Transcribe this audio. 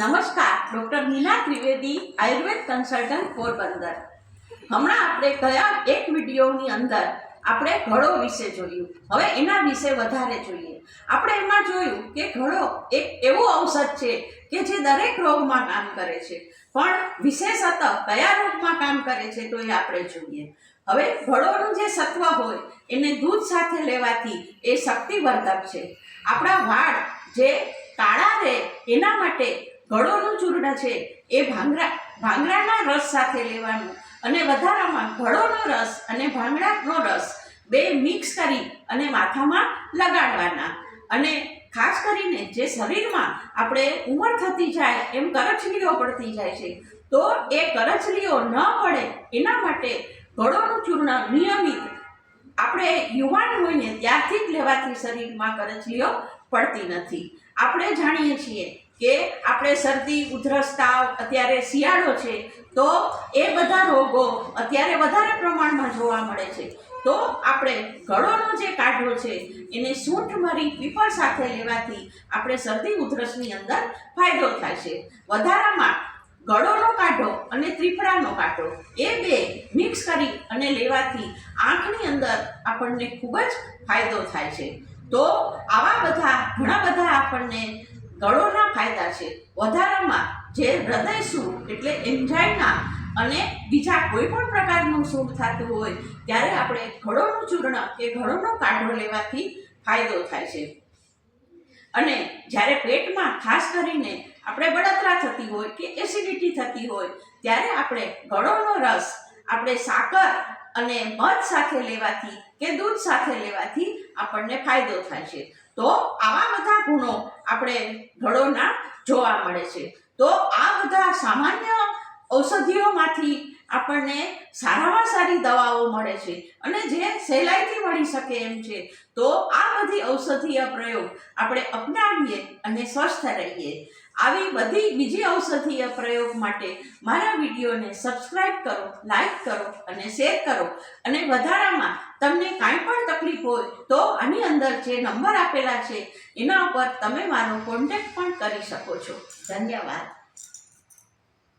નમસ્કાર, doctor Meena Trivedi, Ayurveda consultant Porbandar. હમણાં આપણે ગયા એક વિડીયોની અંદર આપણે ઘડો વિશે જોયું। હવે એના વિશે વધારે જોઈએ। આપણે એમાં જોયું કે ઘડો એક એવું ઔષધ છે કે જે દરેક રોગમાં કામ કરે છે, પણ વિશેષતઃ કયા રોગમાં કામ કરે છે તો એ આપણે જોઈએ। હવે ઘડોનું જે સત્વ હોય એને દૂધ સાથે લેવાથી એ શક્તિવર્ધક છે। આપણા વાળ જે કાળા રહે એના માટે ઘડોનું ચૂર્ણ છે એ ભાંગડાના રસ સાથે લેવાનું અને વધારામાં ઘડોનો રસ અને ભાંગડાનો રસ બે મિક્સ કરી અને માથામાં લગાડવાના। અને ખાસ કરીને જે શરીરમાં આપણે ઉંમર થતી જાય એમ કરચલીઓ પડતી જાય છે, તો એ કરચલીઓ ન પડે એના માટે ઘડોનું ચૂર્ણ નિયમિત આપણે યુવાન હોઈને ત્યારથી જ લેવાથી શરીરમાં કરચલીઓ પડતી નથી। આપણે જાણીએ છીએ કે આપણે શરદી, ઉધરસ, તાવ, અત્યારે શિયાળો છે તો એ બધા રોગો અત્યારે વધારે પ્રમાણમાં જોવા મળે છે। તો આપણે ઘડોનો જે કાઢો છે એને સૂંઠ મરી પીપળ સાથે લેવાથી આપણે શરદી ઉધરસની અંદર ફાયદો થાય છે। વધારામાં ગળોનો કાઢો અને ત્રિફળાનો કાઢો એ બે મિક્સ કરી અને લેવાથી આંખની અંદર આપણને ખૂબ જ ફાયદો થાય છે। તો આવા ઘણા બધા આપણને ગળોના ફાયદા છે। વધારામાં જે હૃદય સૂર એટલે એન્જાઇના અને બીજા કોઈ પણ પ્રકારનું સૂર થતું હોય ત્યારે આપણે ઘડોનું ચૂર્ણ કે ઘડોનો કાઢો લેવાથી ફાયદો થાય છે। અને જ્યારે પેટમાં ખાસ કરીને આપણે બળતરા થતી હોય કે એસિડિટી થતી હોય ત્યારે આપણે ઘડોનો રસ આપણે સાકર અને મધ સાથે લેવાથી કે દૂધ સાથે લેવાથી આપણને ફાયદો થાય છે। તો આવા બધા ગુણો આપણે ઘડોના જોવા મળે છે। તો આ બધા સામાન્ય ઔષધિઓમાંથી આપણને સારામાં સારી દવાઓ મળે છે અને જે સહેલાઈથી મળી શકે એમ છે। તો આ બધી ઔષધીય પ્રયોગ આપણે અપનાવીએ અને સ્વસ્થ રહીએ। આવી બધી બીજી ઔષધીય પ્રયોગ માટે મારા વિડીયોને સબસ્ક્રાઈબ કરો, લાઈક કરો અને શેર કરો। અને વધારામાં તમને કાંઈ પણ તકલીફ હોય તો આની અંદર જે નંબર આપેલા છે એના ઉપર તમે મારો કોન્ટેક્ટ પણ કરી શકો છો। ધન્યવાદ।